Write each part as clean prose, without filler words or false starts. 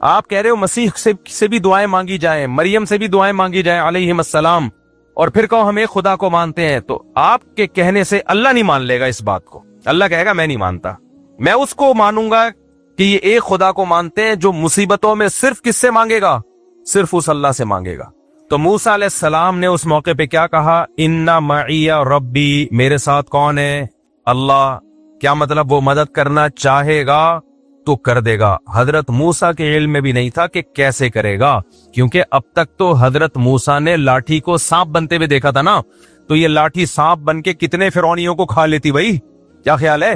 آپ کہہ رہے ہو مسیح سے بھی دعائیں مانگی جائیں, مریم سے بھی دعائیں مانگی جائیں علیہم السلام, اور پھر کہو ہم ایک خدا کو مانتے ہیں. تو آپ کے کہنے سے اللہ نہیں مان لے گا اس بات کو. اللہ کہے گا میں نہیں مانتا, میں اس کو مانوں گا کہ یہ ایک خدا کو مانتے ہیں جو مصیبتوں میں صرف کس سے مانگے گا؟ صرف اس اللہ سے مانگے گا. تو موسیٰ علیہ السلام نے اس موقع پہ کیا کہا؟ ان معی ربی, میرے ساتھ کون ہے؟ اللہ. کیا مطلب؟ وہ مدد کرنا چاہے گا تو کر دے گا. حضرت موسیٰ کے علم میں بھی نہیں تھا کہ کیسے کرے گا, کیونکہ اب تک تو حضرت موسیٰ نے لاٹھی کو سانپ بنتے ہوئے دیکھا تھا نا. تو یہ لاٹھی سانپ بن کے کتنے فرعونیوں کو کھا لیتی بھائی؟ کیا خیال ہے؟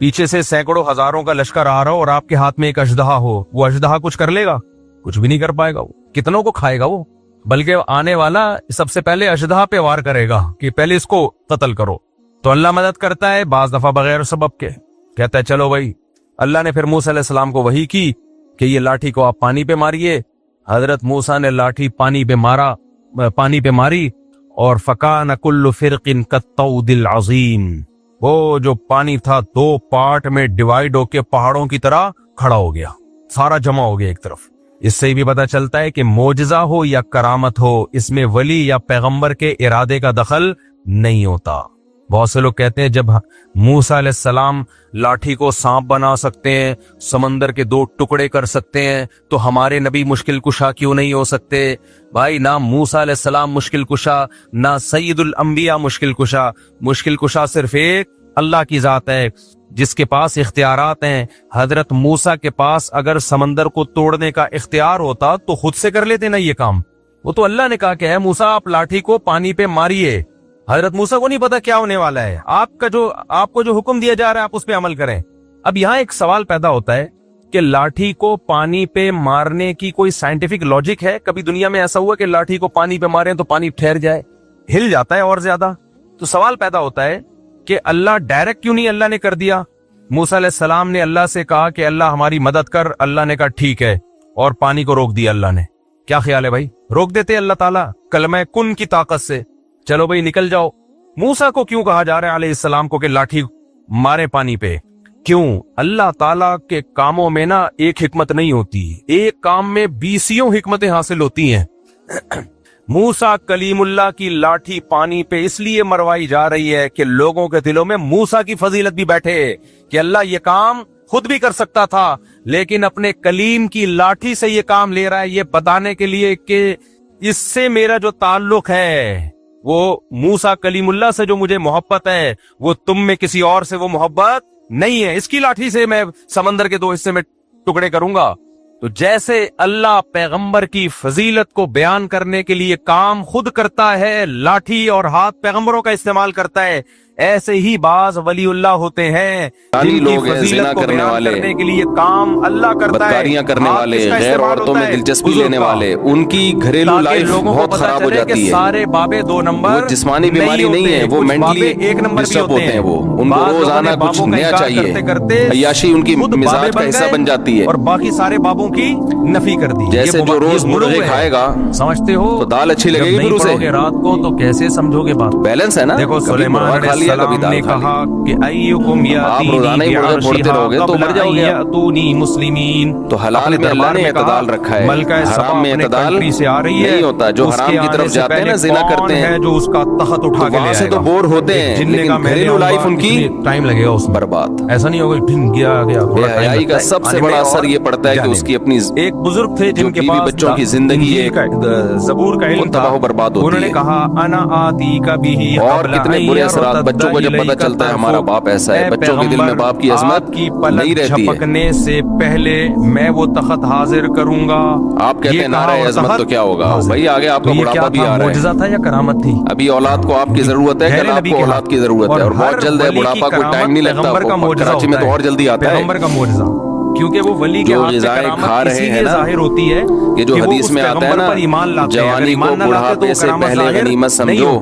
پیچھے سے سینکڑوں ہزاروں کا لشکر آ رہا ہو اور آپ کے ہاتھ میں ایک اژدہا ہو, وہ اژدہا کچھ کر لے گا؟ کچھ بھی نہیں کر پائے گا. وہ کتنوں کو کھائے گا وہ؟ بلکہ آنے والا سب سے پہلے اژدہا پہ وار کرے گا کہ پہلے اس کو قتل کرو. تو اللہ مدد کرتا ہے بعض دفعہ بغیر سبب کے. کہتا ہے چلو بھائی. اللہ نے پھر موسیٰ علیہ السلام کو وحی کی کہ یہ لاٹھی کو آپ پانی پہ ماریے. حضرت موسیٰ نے لاٹھی پانی پہ ماری اور فکان کل فرق کالطود العظیم. وہ جو پانی تھا دو پارٹ میں ڈیوائیڈ ہو کے پہاڑوں کی طرح کھڑا ہو گیا, سارا جمع ہو گیا ایک طرف. اس سے بھی پتا چلتا ہے کہ معجزہ ہو یا کرامت ہو, اس میں ولی یا پیغمبر کے ارادے کا دخل نہیں ہوتا. بہت سے لوگ کہتے ہیں جب موسیٰ علیہ السلام لاٹھی کو سانپ بنا سکتے ہیں, سمندر کے 2 ٹکڑے کر سکتے ہیں, تو ہمارے نبی مشکل کشا کیوں نہیں ہو سکتے؟ بھائی نہ موسیٰ علیہ السلام مشکل کشا, نہ سید الانبیاء مشکل کشا. مشکل کشا صرف ایک اللہ کی ذات ہے جس کے پاس اختیارات ہیں. حضرت موسیٰ کے پاس اگر سمندر کو توڑنے کا اختیار ہوتا تو خود سے کر لیتے نا یہ کام. وہ تو اللہ نے کہا کہ اے موسیٰ آپ لاٹھی کو پانی پہ ماریے. حضرت موسیٰ کو نہیں پتا کیا ہونے والا ہے, آپ کو جو حکم دیا جا رہا ہے آپ اس پہ عمل کریں. اب یہاں ایک سوال پیدا ہوتا ہے کہ لاٹھی کو پانی پہ مارنے کی کوئی سائنٹیفک لاجک ہے؟ کبھی دنیا میں ایسا ہوا کہ لاٹھی کو پانی پہ ماریں تو پانی ٹھہر جائے؟ ہل جاتا ہے اور زیادہ. تو سوال پیدا ہوتا ہے کہ اللہ ڈائریکٹ کیوں نہیں اللہ نے کر دیا؟ موسیٰ علیہ السلام نے اللہ سے کہا کہ اللہ ہماری مدد کر, اللہ نے کہا ٹھیک ہے, اور پانی کو روک دیا اللہ نے. کیا خیال ہے بھائی؟ روک دیتے اللہ تعالیٰ کلمہ کن کی طاقت سے, چلو بھائی نکل جاؤ. موسیٰ کو کیوں کہا جا رہا ہے علیہ السلام کو کہ لاٹھی مارے پانی پہ؟ کیوں؟ اللہ تعالیٰ کے کاموں میں نا ایک حکمت نہیں ہوتی, ایک کام میں 20 حکمتیں حاصل ہوتی ہیں. موسیٰ کلیم اللہ کی لاٹھی پانی پہ اس لیے مروائی جا رہی ہے کہ لوگوں کے دلوں میں موسیٰ کی فضیلت بھی بیٹھے کہ اللہ یہ کام خود بھی کر سکتا تھا لیکن اپنے کلیم کی لاٹھی سے یہ کام لے رہا ہے, یہ بتانے کے لیے کہ اس سے میرا جو تعلق ہے, وہ موسیٰ کلیم اللہ سے جو مجھے محبت ہے, وہ تم میں کسی اور سے وہ محبت نہیں ہے. اس کی لاٹھی سے میں سمندر کے 2 حصے میں ٹکڑے کروں گا. تو جیسے اللہ پیغمبر کی فضیلت کو بیان کرنے کے لیے کام خود کرتا ہے, لاٹھی اور ہاتھ پیغمبروں کا استعمال کرتا ہے, ایسے ہی بعض ولی اللہ ہوتے ہیں جن کی فضیلت کو بیان کرنے کے لیے کام اللہ کرتا ہے, بدکاریاں کرنے والے, غیر عورتوں میں دلچسپی لینے والے, ان کی گھریلو لائف بہت خراب ہو جاتی ہے. سارے بابے 2 نمبر, وہ جسمانی بیماری نہیں ہے, وہ مینٹلی ڈسٹرب ہوتے ہیں. وہ ان کو روزانہ کچھ نیا چاہیے, عیاشی ان کی مزاج کا حصہ بن جاتی ہے, اور باقی سارے بابوں کی نفی کر دی. جیسے جو روز مرغے کھائے گا سمجھتے ہو تو دال اچھی لگے گی, پھر اسے رات کو تو کیسے سمجھو گے بات؟ بیلنس ہے نا. دیکھو سلیمان علیہ السلام نے کہا کہ ایکم یاتینی بعرشہا قبل ان یاتونی مسلمین. تو حلال میں اللہ نے اعتدال رکھا ہے, حرام میں اعتدال نہیں ہوتا. جو حرام کی طرف جاتے ہیں نا, زنا کرتے ہیں, جو اس کا تخت اٹھا کے وہاں سے تو بور ہوتے ہیں, لیکن گھریلو لائف ان کی ٹائم لگے گا اس میں برباد. ایسا نہیں ہوگا ڈھن گیا بے حیائی کا سب سے بڑا اثر یہ پڑتا ہے کہ اس کی اپنی ایک بزرگ تھے جن کے پاس بچوں کی زندگی زبور کا علم تھا, برباد ہوتی ہے. انہوں نے کہا انا آتی کا بھی, اور کتنے برے اثرات بچوں کو جب پتہ چلتا ہے ہمارا باپ ایسا ہے, بچوں کے دل میں باپ کی عظمت نہیں رہتی ہے. جھپکنے سے پہلے میں وہ تخت حاضر کروں گا. آپ کہتے ہیں نعرہ عظمت تو کیا ہوگا بھائی, آگے آپ کو بڑھاپا بھی آ رہا ہے. معجزہ تھا یا کرامت تھی؟ ابھی اولاد کو آپ کی ضرورت ہے کہ آپ کو اولاد کی ضرورت ہے, اور بہت جلد ہے. بڑھاپا کو ٹائم نہیں لگتا, کراچی میں تو اور جلدی آتا ہے پیغمبر کا معجزہ, کیونکہ وہ ولی کے ہاتھ سے کرامت اسی لیے ظاہر ہوتی ہے کہ جو حدیث میں آتا ہے نا, جوانی کو بڑھاپے سے پہلے غنیمت سمجھو,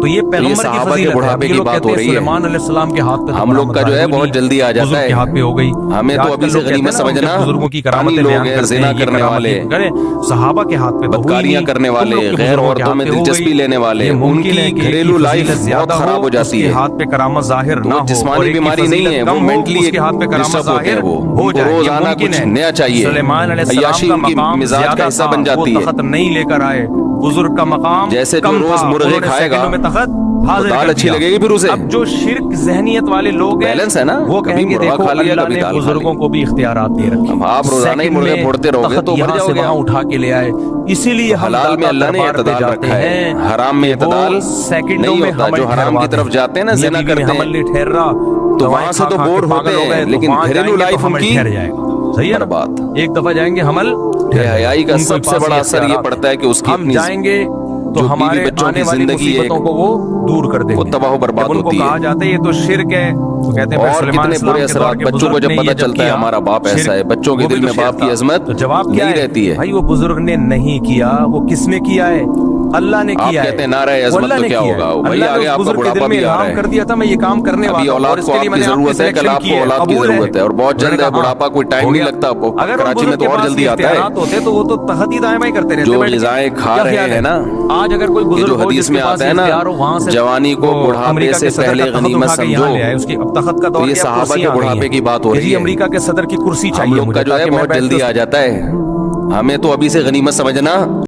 تو یہ پیغمبر کی صحابہ کے فضیلت ہے. بڑھاپے یہ کی لوگ بات کہتے ہو ہیں رہی ہے. سلیمان علیہ السلام کے ہاتھ پہ ہم لوگ کا جو ہے بہت جلدی آ جاتا ہے. کے ہاتھ پہ ہو گئی. ہمیں تو ابھی سے غنیمت سمجھنا. بزرگوں کی پانی کرامتیں لوگ بیان ہیں, کرتے زنا ہیں, یہ کرنے کرامت والے, کرے صحابہ کے ہاتھ پہ تو ہوئی بدکاریاں نہیں. کرنے تم والے, لوگ کے غیر بزرگوں کے عورتوں میں ہاتھ پہ ہو دلچسپی گئی. لینے والے, یہ ان ممکن ہے کی کہ گھریلو ایک لائف فضیلت بہت زیادہ خراب ہو اس جاتی کے ہے. ہاتھ پہ کرامت ظاہر نہ وہ ہو, جسمانی اور ایک کی بیماری نہیں ہے, فضیلت وہ کم ہو, مینٹلی اس کے ہاتھ پہ کرامت ڈسٹرب ہوتے ہیں. ظاہر وہ ہو ان کو جائے. روز یہ آنا ممکن کچھ ہے. نیا چاہیے. سلیمان علیہ السلام عیاشی کا ان کی مقام مزاج کا زیادہ حصہ تھا, بن وہ جاتی ہے. تخت نہیں لے کر آئے. بزرگ کا مقام جیسے جو کم روز تھا, مرغے انہوں نے کھائے گا سیکنڈوں میں تخت تو حاضر دال کر اچھی دیا. لگے گی پھر اسے. اب جو شرک ذہنیت والے لوگ ہیں بیلنس ہے نا, وہ کبھی کہیں گے مرغا دیکھو کھا لیا, اللہ کبھی نے دال کھا بزرگوں لی. کو بھی اختیارات دے رکھے. اب آپ روزانہ ہی سیکنڈ مرغے میں پھوڑتے رہو گے تخت تو بھر یہاں جاؤ سے گے. وہاں اٹھا کے لے آئے. اسی لیے ہم حلال میں داتا اللہ نے دربار پہ اعتدال جاتے رکھا ہے, ہیں حرام میں کہ وہ اعتدال سیکنڈوں نہیں میں ہوتا. حمل جو حرام ٹھہروا کی طرف دیں. جاتے ہیں نا, میاں زنا بیوی میں کرتے حمل ہیں, نہیں ٹھہر رہا تو دوائیں وہاں سے کھا تو کھا کے بور پاگل ہوتے ہو گئے, ہیں, تو لیکن وہاں گھریلو جائیں گے لائف تو ان حمل کی ٹھہر جائے گا. صحیح ہے نا, برباد. ایک دفعہ جائیں گے حمل ٹھہر بے جائے گا. حیائی کا ان کو سب سے پاس بڑا اثر یہ اختیارات پڑتا ہے کہ اس کی ہم اپنی جائیں گے جو تو ہمارے بیوی بچوں آنے کی والی زندگی مصیبتوں کو وہ دور کر دیں وہ گے. تباہ و برباد جب ان کو ہوتی کہا ہے. جاتا ہے یہ تو شرک ہے, تو کہتے ہیں پھر اور سلیمان کتنے السلام برے کے دور اثرات کے بچوں کو بزرگ جب نے پتا یہ جب چلتا ہے کیا ہمارا باپ ایسا شرک, ہے, بچوں کے وہ بھی دل تو میں شرک باپ کی تھا. عظمت تو جواب کیا نہیں ہے رہتی ہے. بھائی, وہ بزرگ نے نہیں کیا. وہ کس نے کیا ہے؟ اللہ نے آپ کیا کہتے ہے. ہیں نعرہ وہ عظمت اللہ تو نے کیا کیا ہوگا ہے. بھائی, اللہ نے آگے اس آپ کا بزرگ کے بڑھاپا دل میں بھی آ رہا الہام کر ہے. دیا تھا میں یہ کام کرنے ابھی والا ہوں, اور اولاد اس کو کے آپ لیے کی میں نے آپ کی ضرورت ہے, کل سلیکشن آپ کی کو ہے. اولاد کی قبول ہے. ضرورت ہے, اور بہت انہوں نے جلد ہے. کہا بڑھاپا کوئی ٹائم ہو نہیں گیا. لگتا. اگر ان کراچی میں بزرگ تو کے اور پاس جلدی یہ آتا ہے. اختیارات ہوتے تو وہ تو تحت ہی دائیں کرتے رہتے. جو غذائیں کھا رہے ہیں نا, آج اگر کوئی یہ بزرگ جو ہو حدیث جس کے میں پاس آتا یہ ہے نا, اختیار ہو, وہاں سے جوانی کو وہ بڑھاپے امریکہ سے کے صدر پہلے کا تخت غنیمت اٹھا کے سمجھو, یہاں لے آئے. اس کی اب تخت کا تو دور یہ کیا, صحابہ کے کرسیاں آ گئی بڑھاپے ہیں کی بات ہو کہ رہی جی ہے. امریکہ کے صدر کی کرسی ہم چاہیے لوگ کا مجھے جو ہے تاکہ میں بہت بیٹھ کے جلدی آ جاتا ہے. ہمیں تو ابھی سے غنیمت سمجھنا